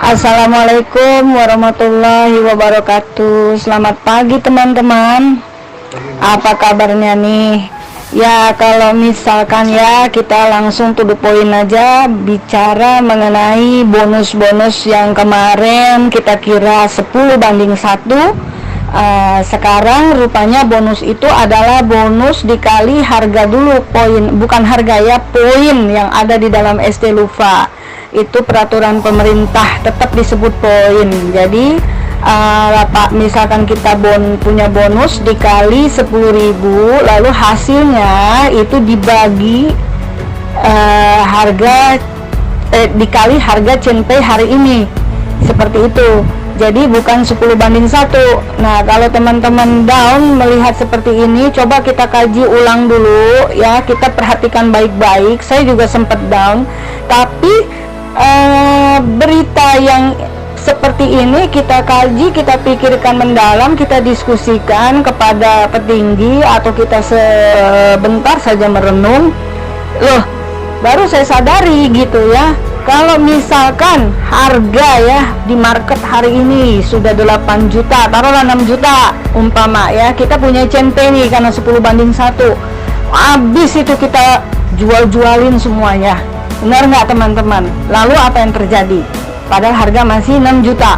Assalamualaikum warahmatullahi wabarakatuh. Selamat pagi teman-teman. Apa kabarnya nih? Ya, kalau misalkan ya kita langsung to the point aja, bicara mengenai bonus-bonus yang kemarin kita kira 10:1. Sekarang rupanya bonus itu adalah bonus dikali harga dulu, poin, bukan harga ya, poin yang ada di dalam ST Lufa. Itu peraturan pemerintah, tetap disebut poin. Jadi misalkan kita punya bonus dikali 10.000, lalu hasilnya itu dibagi dikali harga CNP hari ini, seperti itu. Jadi bukan 10:1. Nah, kalau teman-teman down melihat seperti ini, coba kita kaji ulang dulu ya, kita perhatikan baik-baik. Saya juga sempat down, tapi berita yang seperti ini kita kaji, kita pikirkan mendalam, kita diskusikan kepada petinggi, atau kita sebentar saja merenung. Loh, baru saya sadari gitu ya, kalau misalkan harga ya di market hari ini sudah 8 juta, taruhlah 6 juta umpama ya, kita punya CNP nih karena 10:1, habis itu kita jual-jualin semuanya. Benar nggak teman-teman? Lalu apa yang terjadi? Padahal harga masih 6 juta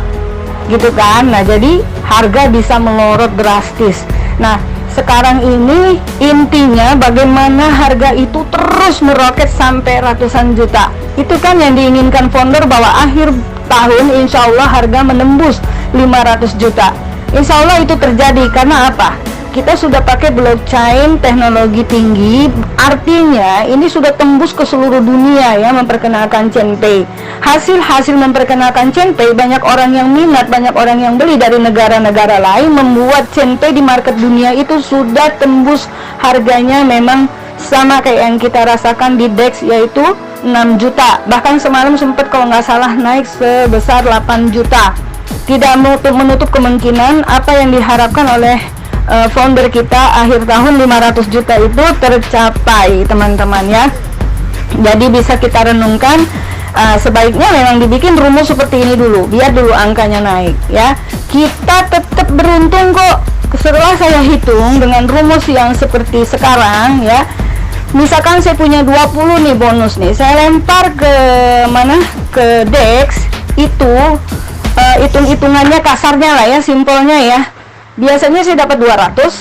gitu kan. Nah, jadi harga bisa melorot drastis. Nah, sekarang ini intinya bagaimana harga itu terus meroket sampai ratusan juta. Itu kan yang diinginkan founder, bahwa akhir tahun insya Allah harga menembus 500 juta. Insya Allah itu terjadi. Karena apa? Kita sudah pakai blockchain, teknologi tinggi, artinya ini sudah tembus ke seluruh dunia ya, memperkenalkan CNP. Hasil memperkenalkan CNP, banyak orang yang minat, banyak orang yang beli dari negara-negara lain, membuat CNP di market dunia itu sudah tembus harganya, memang sama kayak yang kita rasakan di DEX, yaitu 6 juta. Bahkan semalam sempat kalau nggak salah naik sebesar 8 juta. Tidak menutup kemungkinan apa yang diharapkan oleh founder kita akhir tahun 500 juta itu tercapai teman-teman ya. Jadi bisa kita renungkan, sebaiknya memang dibikin rumus seperti ini dulu, biar dulu angkanya naik ya. Kita tetap beruntung kok. Setelah saya hitung dengan rumus yang seperti sekarang ya, misalkan saya punya 20 nih bonus nih, saya lempar ke mana, ke DEX itu, hitung-hitungannya kasarnya lah ya, simpelnya ya. Biasanya saya dapat 200,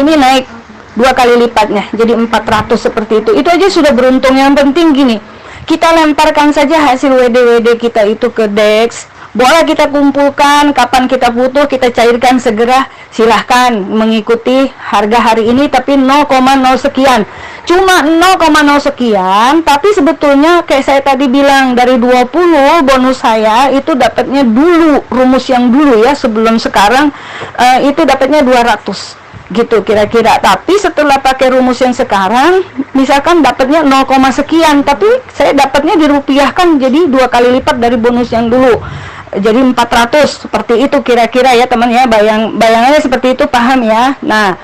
ini naik 2 kali lipatnya jadi 400, seperti itu. Itu aja sudah beruntung. Yang penting gini, kita lemparkan saja hasil WD kita itu ke DEX. Boleh kita kumpulkan, kapan kita butuh kita cairkan segera, silahkan mengikuti harga hari ini, tapi 0,0 sekian, cuma 0,0 sekian. Tapi sebetulnya kayak saya tadi bilang, dari 20 bonus saya itu dapatnya dulu, rumus yang dulu ya, sebelum sekarang itu dapatnya 200 gitu kira-kira. Tapi setelah pakai rumus yang sekarang, misalkan dapatnya 0, sekian, tapi saya dapatnya dirupiahkan jadi 2 kali lipat dari bonus yang dulu, jadi 400, seperti itu kira-kira ya teman ya. Bayangannya seperti itu, paham ya? Nah,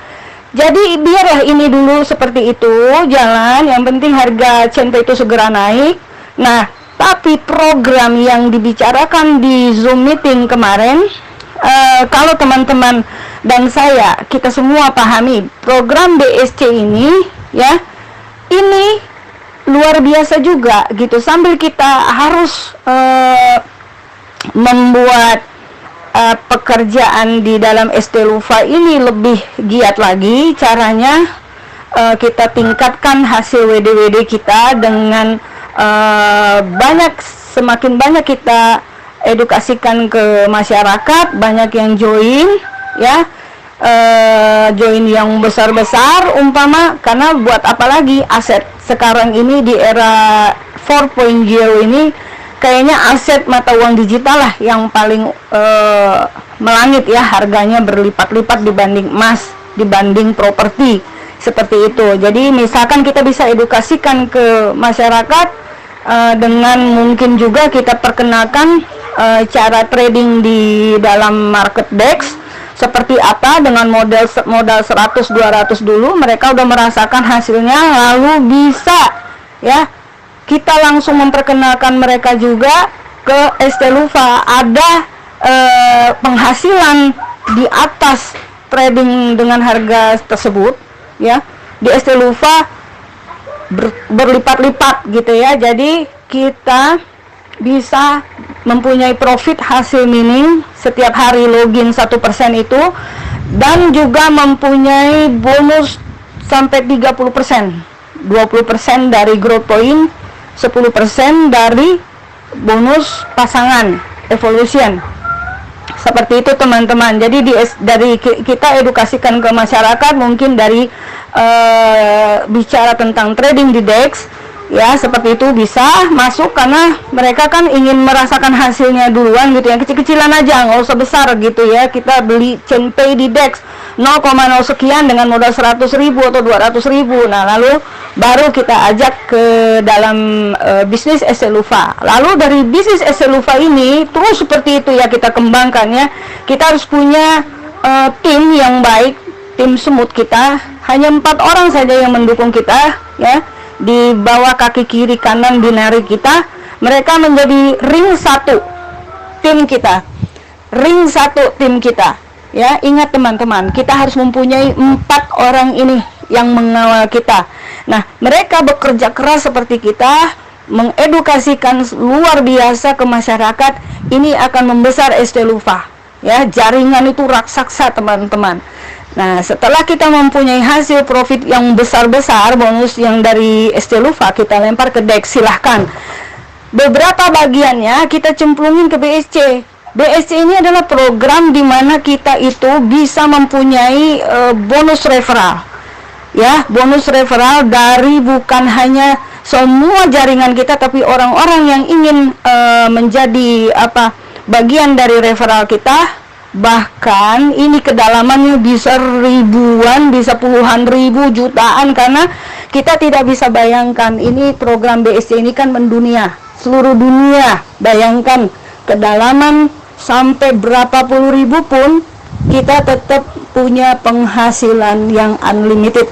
jadi biarlah ini dulu seperti itu jalan, yang penting harga CNP itu segera naik. Nah, tapi program yang dibicarakan di Zoom meeting kemarin, kalau teman-teman dan saya, kita semua pahami program BSC ini ya, ini luar biasa juga gitu. Sambil kita harus membuat pekerjaan di dalam ST Lufa ini lebih giat lagi, caranya kita tingkatkan hasil WD kita dengan semakin banyak kita edukasikan ke masyarakat, banyak yang join ya, join yang besar-besar umpama. Karena buat apa lagi, aset sekarang ini di era 4.0 ini kayaknya aset mata uang digital lah yang paling melangit ya, harganya berlipat-lipat dibanding emas, dibanding properti, seperti itu. Jadi misalkan kita bisa edukasikan ke masyarakat, dengan mungkin juga kita perkenalkan cara trading di dalam market DEX seperti apa, dengan modal 100-200 dulu mereka udah merasakan hasilnya, lalu bisa ya kita langsung memperkenalkan mereka juga ke Estelufa ada penghasilan di atas trading dengan harga tersebut ya, di Estelufa berlipat-lipat gitu ya. Jadi kita bisa mempunyai profit hasil mining setiap hari login 1% itu, dan juga mempunyai bonus sampai 30%, 20% dari growth point, 10% dari bonus pasangan evolution. Seperti itu teman-teman. Jadi dari kita edukasikan ke masyarakat, mungkin dari bicara tentang trading di DEX ya, seperti itu bisa masuk, karena mereka kan ingin merasakan hasilnya duluan gitu ya, kecil-kecilan aja, nggak usah besar gitu ya. Kita beli ChainPay di DEX 0,0 sekian dengan modal 100.000 atau 200.000. Nah, lalu baru kita ajak ke dalam bisnis Estelufa. Lalu dari bisnis Estelufa ini terus seperti itu ya, kita kembangkan ya. Kita harus punya tim yang baik, tim semut kita. Hanya 4 orang saja yang mendukung kita ya. Di bawah kaki kiri kanan binari kita, mereka menjadi ring 1 tim kita, ring 1 tim kita ya. Ingat teman-teman, kita harus mempunyai 4 orang ini yang mengawal kita. Nah, mereka bekerja keras seperti kita, mengedukasikan luar biasa ke masyarakat. Ini akan membesar Estelufa ya. Jaringan itu raksasa teman-teman. Nah, setelah kita mempunyai hasil profit yang besar-besar, bonus yang dari Estelufa kita lempar ke DEX, silahkan. Beberapa bagiannya kita cemplungin ke BSC. BSC ini adalah program di mana kita itu bisa mempunyai bonus referral. Ya, bonus referral dari bukan hanya semua jaringan kita, tapi orang-orang yang ingin menjadi bagian dari referral kita. Bahkan ini kedalamannya bisa ribuan, bisa puluhan ribu, jutaan, karena kita tidak bisa bayangkan, ini program BSC ini kan mendunia, seluruh dunia. Bayangkan kedalaman sampai berapa puluh ribu pun kita tetap punya penghasilan yang unlimited.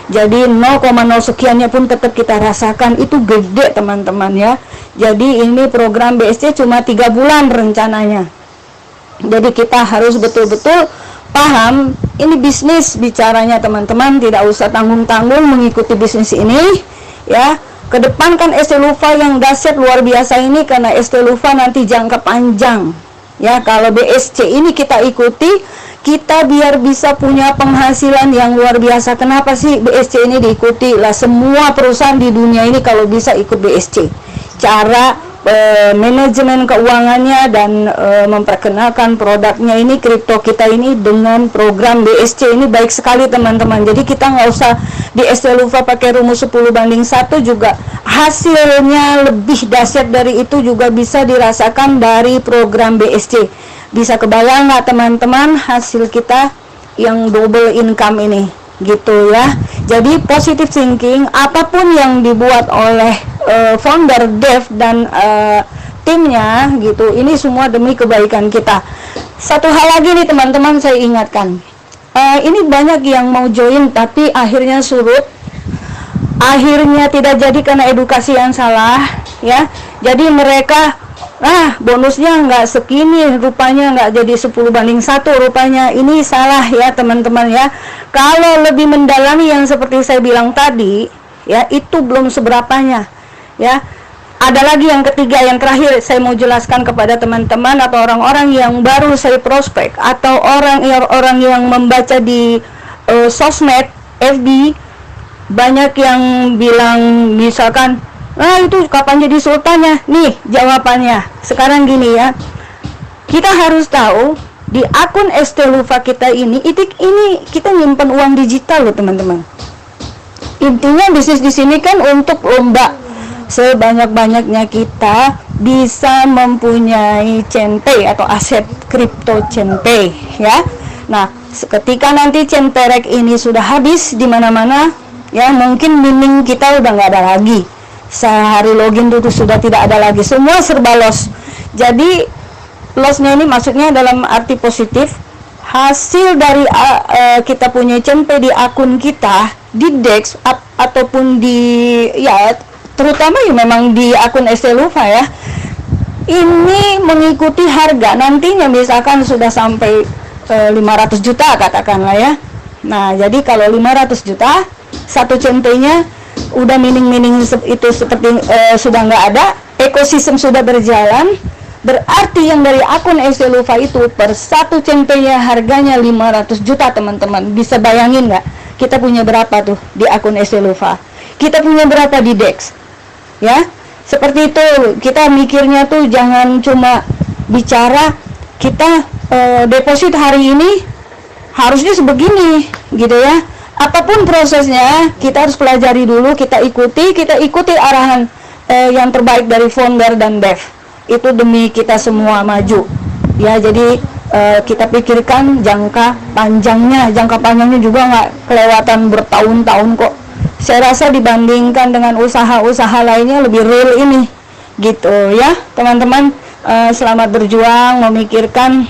Jadi 0,0 sekiannya pun tetap kita rasakan, itu gede teman-teman ya. Jadi ini program BSC cuma 3 bulan rencananya. Jadi kita harus betul-betul paham, ini bisnis bicaranya teman-teman, tidak usah tanggung-tanggung mengikuti bisnis ini ya. Kedepankan Estelufa yang dahsyat luar biasa ini, karena Estelufa nanti jangka panjang ya. Kalau BSC ini kita ikuti, kita biar bisa punya penghasilan yang luar biasa. Kenapa sih BSC ini diikuti? Lah, semua perusahaan di dunia ini kalau bisa ikut BSC. Cara manajemen keuangannya dan memperkenalkan produknya ini, kripto kita ini dengan program BSC ini baik sekali teman-teman. Jadi kita nggak usah di Estelufa pakai rumus 10:1 juga, hasilnya lebih dahsyat dari itu juga bisa dirasakan dari program BSC. Bisa kebayang nggak teman-teman hasil kita yang double income ini gitu ya. Jadi positive thinking, apapun yang dibuat oleh founder Dev dan timnya gitu, ini semua demi kebaikan kita. Satu hal lagi nih teman-teman, saya ingatkan, ini banyak yang mau join tapi akhirnya surut, akhirnya tidak jadi karena edukasi yang salah ya. Jadi mereka bonusnya nggak segini, rupanya nggak jadi 10:1 rupanya. Ini salah ya teman-teman ya. Kalau lebih mendalami yang seperti saya bilang tadi ya, itu belum seberapanya ya. Ada lagi yang ketiga, yang terakhir saya mau jelaskan kepada teman-teman atau orang-orang yang baru saya prospek, atau orang yang membaca di sosmed FB. Banyak yang bilang misalkan, itu kapan jadi sultannya? Nih jawabannya. Sekarang gini ya, kita harus tahu di akun Estelufa kita ini kita nyimpan uang digital loh teman-teman. Intinya bisnis di sini kan untuk lomba, sebanyak-banyaknya kita bisa mempunyai ChainPay atau aset kripto ChainPay ya. Nah, ketika nanti ChainPay ini sudah habis di mana-mana ya, mungkin mining kita udah nggak ada lagi. Sehari login itu sudah tidak ada lagi, semua serba loss. Jadi lossnya ini maksudnya dalam arti positif, hasil dari kita punya ChainPay di akun kita di DEX ataupun di ya terutama ya memang di akun Estelufa ya, ini mengikuti harga nantinya, misalkan sudah sampai 500 juta katakanlah ya. Nah, jadi kalau 500 juta, satu centenya udah mining itu seperti sudah nggak ada, ekosistem sudah berjalan, berarti yang dari akun Estelufa itu per satu centenya harganya 500 juta teman-teman. Bisa bayangin nggak? Kita punya berapa tuh di akun Estelufa? Kita punya berapa di DEX? Ya, seperti itu. Kita mikirnya tuh jangan cuma bicara kita deposit hari ini harusnya sebegini gitu ya. Apapun prosesnya kita harus pelajari dulu, kita ikuti arahan yang terbaik dari founder dan dev. Itu demi kita semua maju ya. Jadi kita pikirkan jangka panjangnya juga nggak kelewatan bertahun-tahun kok. Saya rasa dibandingkan dengan usaha-usaha lainnya lebih real ini gitu ya teman-teman. Selamat berjuang memikirkan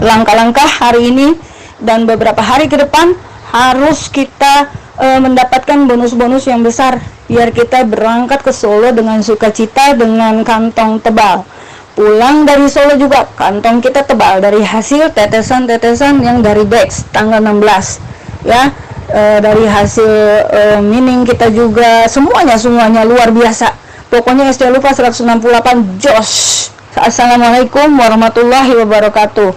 langkah-langkah hari ini dan beberapa hari ke depan. Harus kita mendapatkan bonus-bonus yang besar biar kita berangkat ke Solo dengan sukacita, dengan kantong tebal. Pulang dari Solo juga kantong kita tebal dari hasil tetesan-tetesan yang dari DEX tanggal 16 ya. Dari hasil mining kita juga semuanya luar biasa. Pokoknya Estelufa 168 jos. Assalamualaikum warahmatullahi wabarakatuh.